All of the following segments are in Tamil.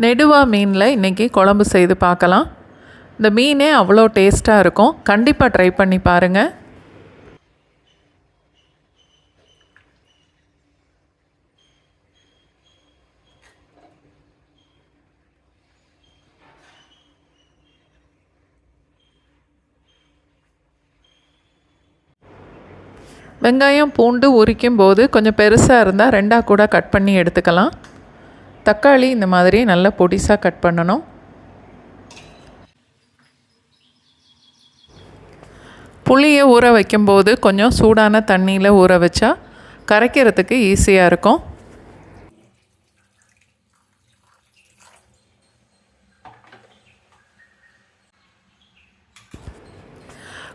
நெடுவா மீனில் இன்றைக்கி குழம்பு செய்து பார்க்கலாம். இந்த மீனே அவ்வளோ டேஸ்ட்டாக இருக்கும். கண்டிப்பாக ட்ரை பண்ணி பாருங்கள். வெங்காயம் பூண்டு உரிக்கும் போது கொஞ்சம் பெருசாக இருந்தால் ரெண்டாக கூட கட் பண்ணி எடுத்துக்கலாம். தக்காளி இந்த மாதிரி நல்லா பொடிசாக கட் பண்ணணும். புளியை ஊற வைக்கும்போது கொஞ்சம் சூடான தண்ணியில் ஊற வச்சா கரைக்கிறதுக்கு ஈஸியாக இருக்கும்.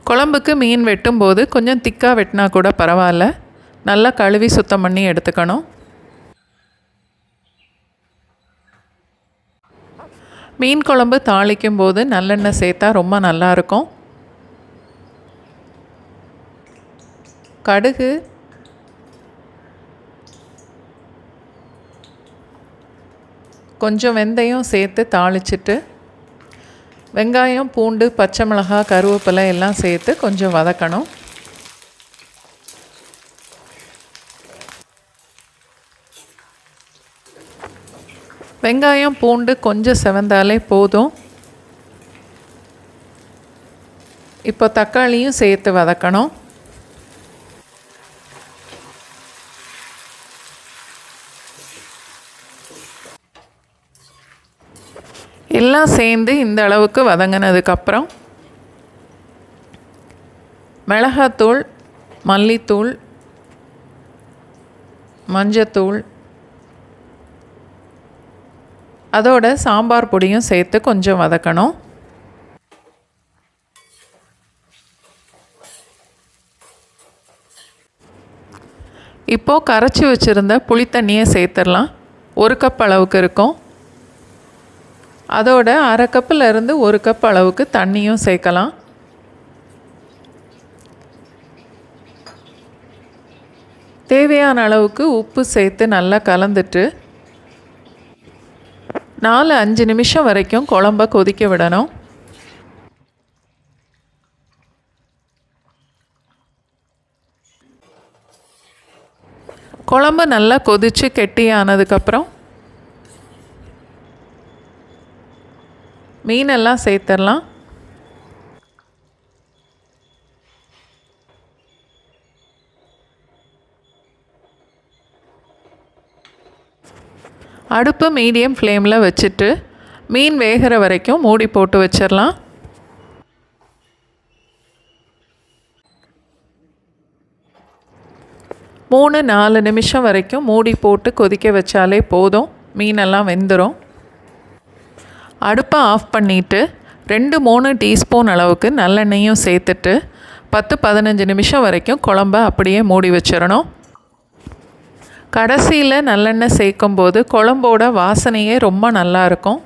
குழம்புக்கு மீன் வெட்டும்போது கொஞ்சம் திக்காக வெட்டினா கூட பரவாயில்ல. நல்லா கழுவி சுத்தம் பண்ணி எடுத்துக்கணும். மீன் குழம்பு தாளிக்கும் போது நல்லெண்ணெய் சேர்த்தா ரொம்ப நல்லாயிருக்கும். கடுகு, கொஞ்சம் வெந்தயம் சேர்த்து தாளிச்சிட்டு வெங்காயம் பூண்டு பச்சை மிளகாய் கருவேப்பிலை எல்லாம் சேர்த்து கொஞ்சம் வதக்கணும். வெங்காயம் பூண்டு கொஞ்சம் செவந்தாலே போதும். இப்போ தக்காளியும் சேர்த்து வதக்கணும். எல்லாம் சேர்ந்து இந்த அளவுக்கு வதங்கினதுக்கப்புறம் மிளகாத்தூள், மல்லித்தூள், மஞ்சத்தூள், அதோட சாம்பார் பொடியும் சேர்த்து கொஞ்சம் வதக்கணும். இப்போது கரைச்சி வச்சுருந்த புளி தண்ணியை சேர்த்துடலாம். 1 கப் அளவுக்கு இருக்கும். அதோட 1/2 கப்பில் 1 கப் அளவுக்கு தண்ணியும் சேர்க்கலாம். தேவையான அளவுக்கு உப்பு சேர்த்து நல்லா கலந்துட்டு 4-5 நிமிஷம் வரைக்கும் குழம்ப கொதிக்க விடணும். குழம்பு நல்லா கொதித்து கெட்டியானதுக்கப்புறம் மீனெல்லாம் சேர்த்துடலாம். அடுப்பு மீடியம் ஃப்ளேமில் வச்சுட்டு மீன் வேகிற வரைக்கும் மூடி போட்டு வச்சிடலாம். மூணு 4 நிமிஷம் வரைக்கும் மூடி போட்டு கொதிக்க வச்சாலே போதும். மீனெல்லாம் வெந்துடும். அடுப்பை ஆஃப் பண்ணிவிட்டு 2-3 டீஸ்பூன் அளவுக்கு நல்லெண்ணெயும் சேர்த்துட்டு 10-15 நிமிஷம் வரைக்கும் குழம்ப அப்படியே மூடி வச்சிடணும். கடைசியில் நல்லெண்ணெய் சேர்க்கும்போது குழம்போட வாசனையே ரொம்ப நல்லாயிருக்கும்.